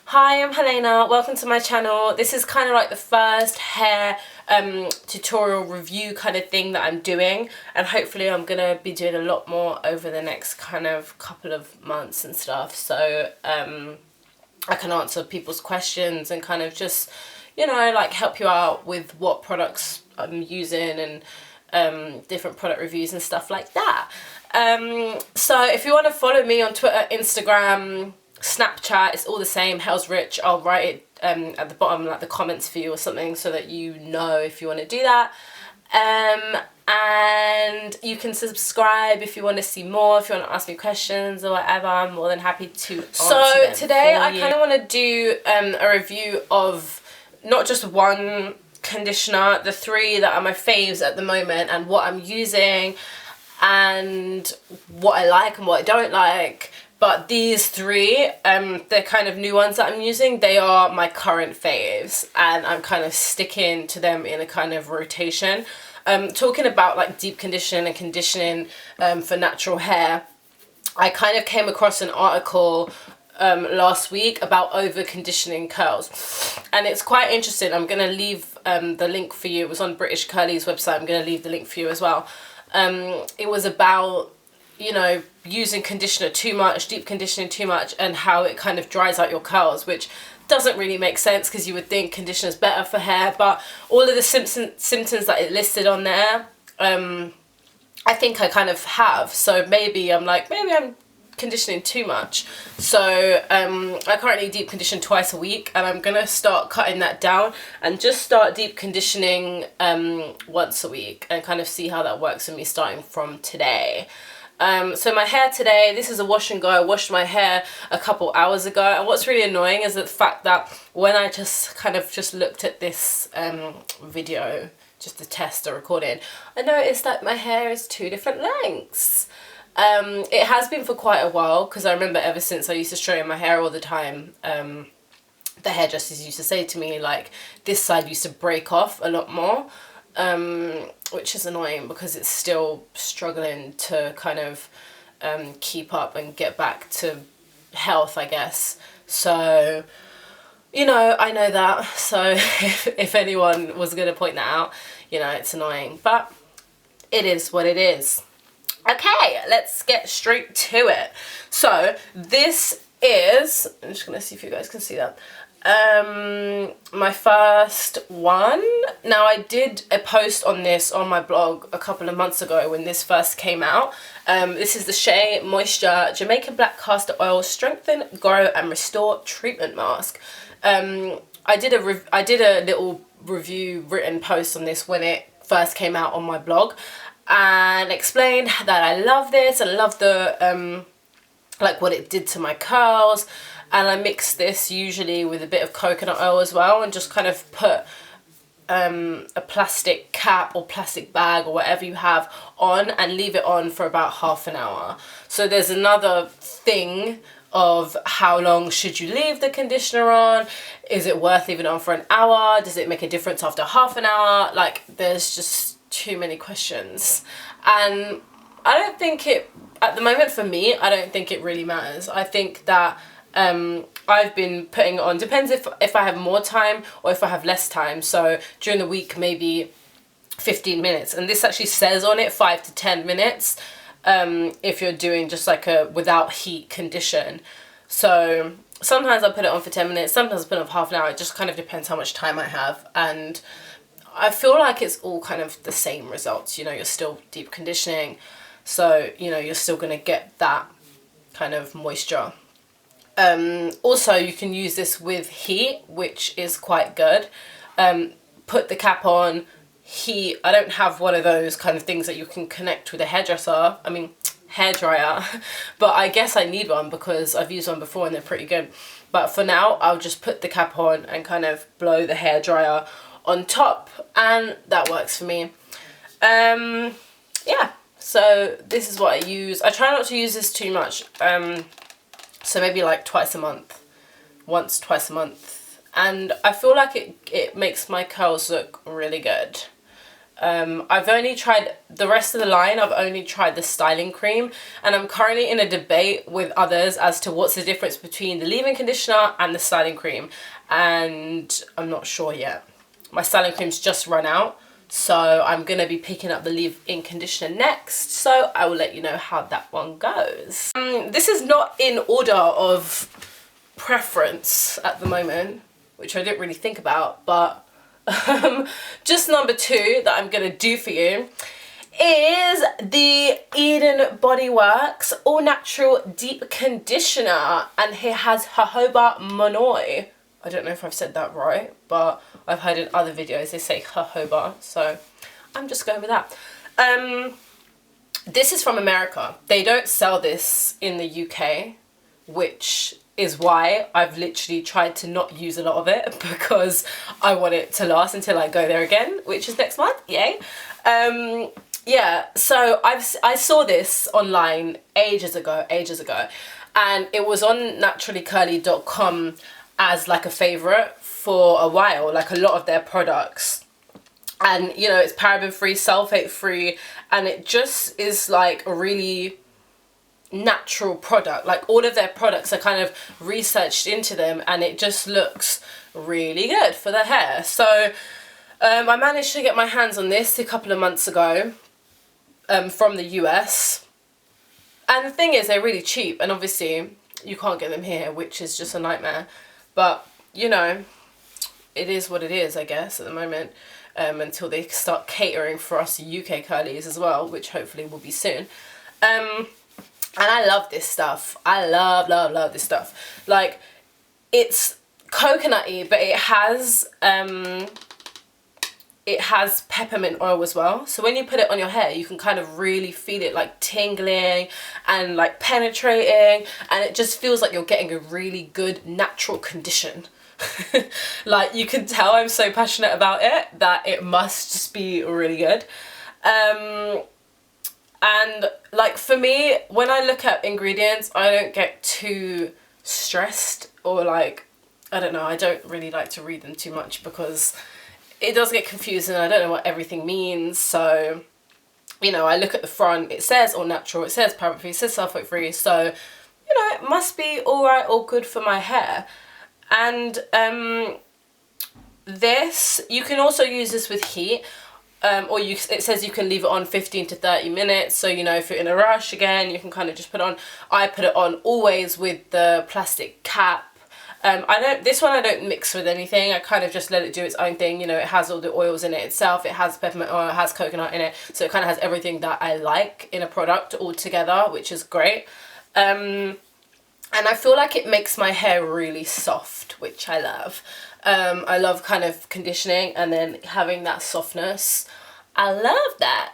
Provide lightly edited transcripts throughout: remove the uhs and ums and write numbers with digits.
Hi, I'm Helena. Welcome to my channel. This is kind of like the first hair tutorial review kind of thing that I'm doing, and hopefully I'm gonna be doing a lot more over the next kind of couple of months and stuff, so I can answer people's questions and kind of just, you know, like help you out with what products I'm using and different product reviews and stuff like that. So if you want to follow me on Twitter, Instagram, Snapchat, it's all the same, Hell's Rich. I'll write it at the bottom, like the comments for you or something, so that you know if you want to do that. And you can subscribe if you want to see more, if you want to ask me questions or whatever. I'm more than happy to answer them. Today I kind of want to do a review of not just one conditioner, the three that are my faves at the moment, and what I'm using and what I like and what I don't like. But these three, they're kind of new ones that I'm using. They are my current faves, and I'm kind of sticking to them in a kind of rotation. Talking about like deep conditioning and conditioning for natural hair, I kind of came across an article last week about over conditioning curls, and it's quite interesting. I'm going to leave the link for you. It was on British Curly's website. I'm going to leave the link for you as well. It was about, you know, using conditioner too much, deep conditioning too much, and how it kind of dries out your curls, which doesn't really make sense because you would think conditioner's better for hair, but all of the symptoms that it listed on there, I think I kind of have. So maybe I'm conditioning too much. So I currently deep condition twice a week, and I'm gonna start cutting that down and just start deep conditioning once a week and kind of see how that works for me starting from today. So my hair today, this is a wash and go. I washed my hair a couple hours ago, and what's really annoying is the fact that when I just looked at this video, just to test the recording, I noticed that my hair is two different lengths. It has been for quite a while, because I remember ever since I used to straighten my hair all the time, the hairdressers used to say to me, like, this side used to break off a lot more, which is annoying because it's still struggling to kind of keep up and get back to health, I guess. So, you know, I know that, so if anyone was going to point that out, you know, it's annoying, but it is what it is. Okay, let's get straight to it. So this is, I'm just gonna see if you guys can see that, my first one. Now, I did a post on this on my blog a couple of months ago when this first came out. This is the Shea Moisture Jamaican Black Castor Oil Strengthen, Grow and Restore Treatment Mask. I did a little review written post on this when it first came out on my blog, and explained that I love this. I love the like what it did to my curls, and I mix this usually with a bit of coconut oil as well, and just kind of put a plastic cap or plastic bag or whatever you have on and leave it on for about half an hour. So there's another thing of how long should you leave the conditioner on? Is it worth leaving it on for an hour? Does it make a difference after half an hour? Like, there's just too many questions, and I don't think it, at the moment for me, I don't think it really matters. I think that I've been putting it on, depends if I have more time or if I have less time. So during the week, maybe 15 minutes, and this actually says on it 5 to 10 minutes if you're doing just like a without heat condition. So sometimes I put it on for 10 minutes, sometimes I put it on for half an hour. It just kind of depends how much time I have, and I feel like it's all kind of the same results. You know, you're still deep conditioning, so, you know, you're still going to get that kind of moisture. Also, you can use this with heat, which is quite good. Put the cap on, heat. I don't have one of those kind of things that you can connect with a hairdresser. I mean, hairdryer. But I guess I need one because I've used one before and they're pretty good. But for now, I'll just put the cap on and kind of blow the hairdryer on top, and that works for me. Yeah, so this is what I use. I try not to use this too much, so maybe like twice a month, twice a month, and I feel like it makes my curls look really good. I've only tried the rest of the line. I've only tried the styling cream, and I'm currently in a debate with others as to what's the difference between the leave-in conditioner and the styling cream, and I'm not sure yet. My styling cream's just run out, so I'm gonna be picking up the leave-in conditioner next, so I will let you know how that one goes. This is not in order of preference at the moment, which I didn't really think about, but just number 2 that I'm gonna do for you is the Eden Bodyworks All Natural Deep Conditioner, and it has jojoba monoi. I don't know if I've said that right, but I've heard in other videos they say jojoba, so I'm just going with that. This is from America. They don't sell this in the UK, which is why I've literally tried to not use a lot of it, because I want it to last until I go there again, which is next month, yay. Yeah, so I saw this online ages ago, and it was on naturallycurly.com as like a favorite for a while, like a lot of their products. And you know, it's paraben free, sulfate free, and it just is like a really natural product. Like all of their products are kind of researched into them, and it just looks really good for the hair. So I managed to get my hands on this a couple of months ago from the US, and the thing is, they're really cheap, and obviously you can't get them here, which is just a nightmare, but you know, it is what it is, I guess, at the moment, until they start catering for us UK curlies as well, which hopefully will be soon. And I love this stuff. I love this stuff. Like, it's coconutty, but it has peppermint oil as well. So when you put it on your hair, you can kind of really feel it like tingling and like penetrating, and it just feels like you're getting a really good natural condition. Like, you can tell I'm so passionate about it that it must just be really good. And like, for me, when I look at ingredients, I don't get too stressed, or like, I don't know, I don't really like to read them too much, because it does get confusing. I don't know what everything means. So, you know, I look at the front, it says all natural, it says paraben free, it says sulfate free, so, you know, it must be all right, all good for my hair. And this, you can also use this with heat. Or it says you can leave it on 15 to 30 minutes. So, you know, if you're in a rush again, you can kind of just put it on. I put it on always with the plastic cap. This one I don't mix with anything. I kind of just let it do its own thing. You know, it has all the oils in it itself. It has peppermint oil, it has coconut in it. So it kind of has everything that I like in a product all together, which is great. And I feel like it makes my hair really soft, which I love. I love kind of conditioning and then having that softness. I love that.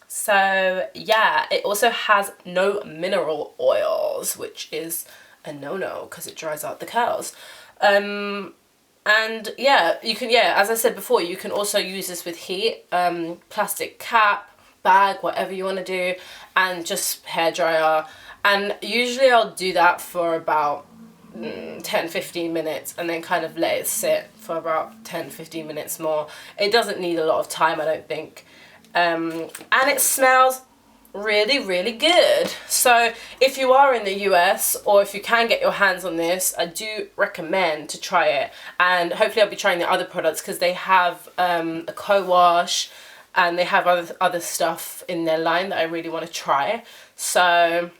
So yeah, it also has no mineral oils, which is a no-no because it dries out the curls. And yeah, you can, as I said before, you can also use this with heat, plastic cap, bag, whatever you want to do, and just hairdryer. And usually I'll do that for about 10-15 minutes and then kind of let it sit for about 10-15 minutes more. It doesn't need a lot of time, I don't think. And it smells really, really good. So if you are in the US, or if you can get your hands on this, I do recommend to try it. And hopefully I'll be trying the other products, because they have a co-wash and they have other stuff in their line that I really want to try. So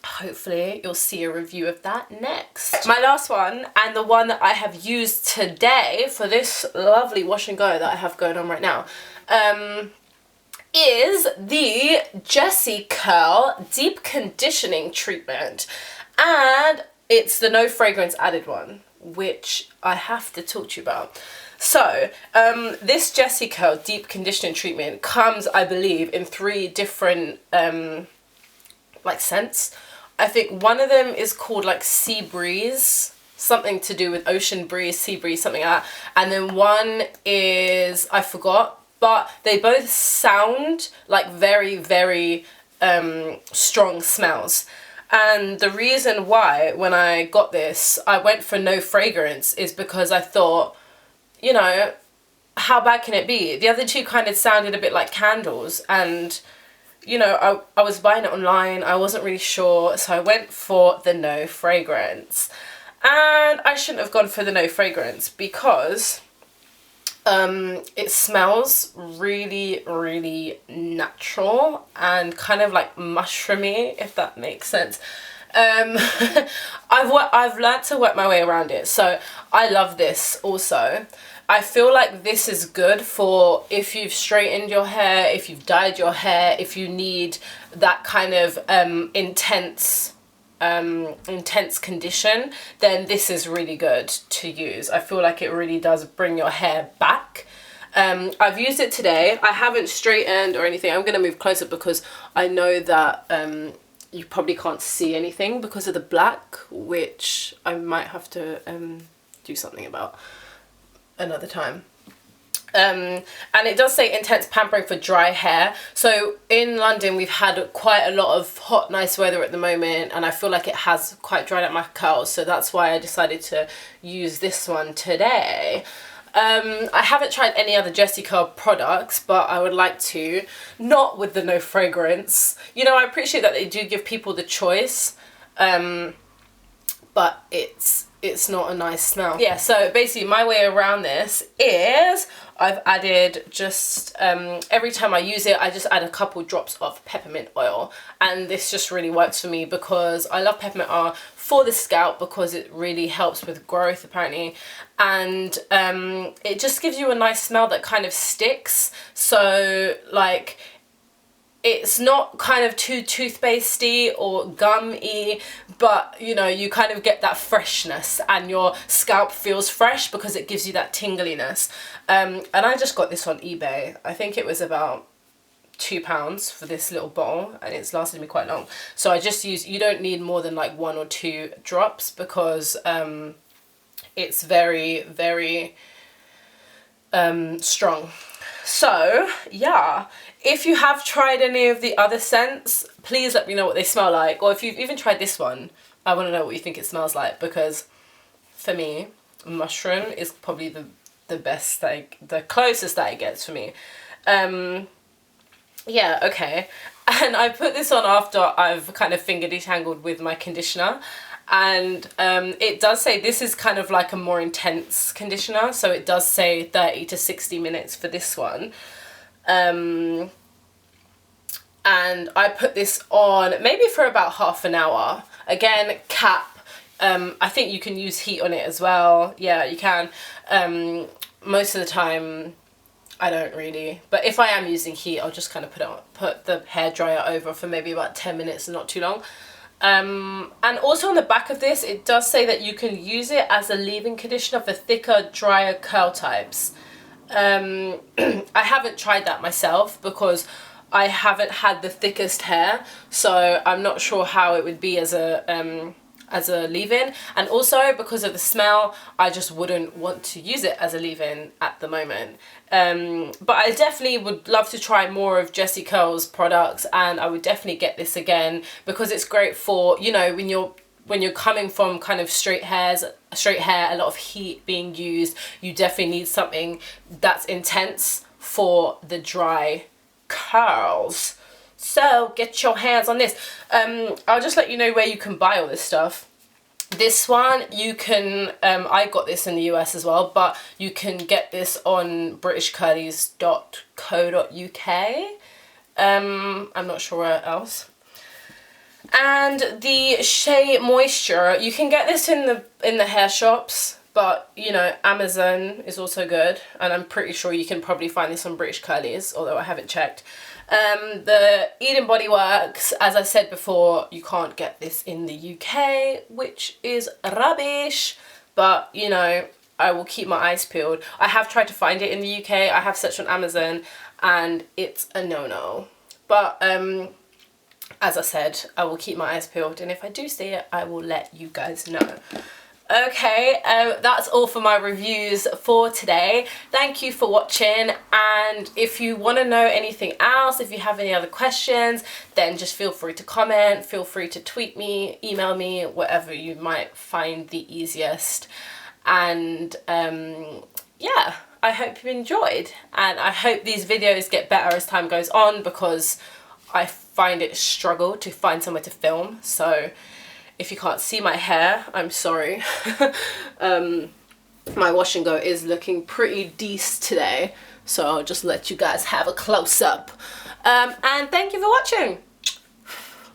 hopefully you'll see a review of that next. My last one, and the one that I have used today for this lovely wash and go that I have going on right now, is the Jessie Curl Deep Conditioning Treatment. And it's the no fragrance added one, which I have to talk to you about. So, this Jessie Curl Deep Conditioning Treatment comes, I believe, in 3 different like scents. I think one of them is called like Sea Breeze, something to do with ocean breeze, sea breeze, something like that. And then one is, I forgot, but they both sound like very, very strong smells. And the reason why, when I got this, I went for no fragrance is because I thought, you know, how bad can it be? The other two kind of sounded a bit like candles, and you know, I was buying it online, I wasn't really sure, so I went for the no fragrance. And I shouldn't have gone for the no fragrance because it smells really, really natural and kind of like mushroomy, if that makes sense. I've learned to work my way around it, so I love this also. I feel like this is good for if you've straightened your hair, if you've dyed your hair, if you need that kind of intense condition, then this is really good to use. I feel like it really does bring your hair back. I've used it today. I haven't straightened or anything. I'm going to move closer because I know that you probably can't see anything because of the black, which I might have to do something about another time. And it does say intense pampering for dry hair. So in London we've had quite a lot of hot, nice weather at the moment, and I feel like it has quite dried out my curls, so that's why I decided to use this one today. I haven't tried any other Jessie Curve products, but I would like to, not with the no fragrance. You know, I appreciate that they do give people the choice, but it's not a nice smell. Yeah, so basically my way around this is I've added just, every time I use it, I just add a couple drops of peppermint oil. And this just really works for me because I love peppermint oil for the scalp because it really helps with growth apparently. And it just gives you a nice smell that kind of sticks. So like, it's not kind of too toothpastey or gum-y, but you know, you kind of get that freshness and your scalp feels fresh because it gives you that tingliness. And I just got this on eBay. I think it was about £2 for this little bottle, and it's lasted me quite long. So I just use, you don't need more than like 1 or 2 drops because it's very, very strong. So yeah, if you have tried any of the other scents, please let me know what they smell like, or if you've even tried this one, I want to know what you think it smells like, because for me, mushroom is probably the best, like the closest that it gets for me. Yeah, okay. And I put this on after I've kind of finger detangled with my conditioner, and it does say this is kind of like a more intense conditioner, so it does say 30 to 60 minutes for this one. And I put this on maybe for about half an hour. Again, cap. I think you can use heat on it as well. Yeah, you can. Most of the time I don't really, but if I am using heat, I'll just kind of put the hairdryer over for maybe about 10 minutes and not too long. And also on the back of this, it does say that you can use it as a leave-in conditioner for thicker, drier curl types. I haven't tried that myself because I haven't had the thickest hair, so I'm not sure how it would be as a leave-in, and also because of the smell, I just wouldn't want to use it as a leave-in at the moment. But I definitely would love to try more of Jessie Curl's products, and I would definitely get this again because it's great for, you know, when you're coming from kind of straight hair, a lot of heat being used, you definitely need something that's intense for the dry curls. So get your hands on this. I'll just let you know where you can buy all this stuff. This one you can, I got this in the US as well, but you can get this on britishcurlies.co.uk. I'm not sure where else. And the Shea Moisture, you can get this in the hair shops, but you know, Amazon is also good, and I'm pretty sure you can probably find this on British Curlies, although I haven't checked. The Eden Bodyworks, as I said before, you can't get this in the UK, which is rubbish, but you know, I will keep my eyes peeled. I have tried to find it in the UK, I have searched on Amazon, and it's a no-no. But as I said, I will keep my eyes peeled, and if I do see it, I will let you guys know. Okay, that's all for my reviews for today. Thank you for watching, and if you want to know anything else, if you have any other questions, then just feel free to comment, feel free to tweet me, email me, whatever you might find the easiest. And yeah, I hope you enjoyed, and I hope these videos get better as time goes on, because I find it a struggle to find somewhere to film. So if you can't see my hair, I'm sorry. My wash and go is looking pretty decent today, so I'll just let you guys have a close-up. And thank you for watching.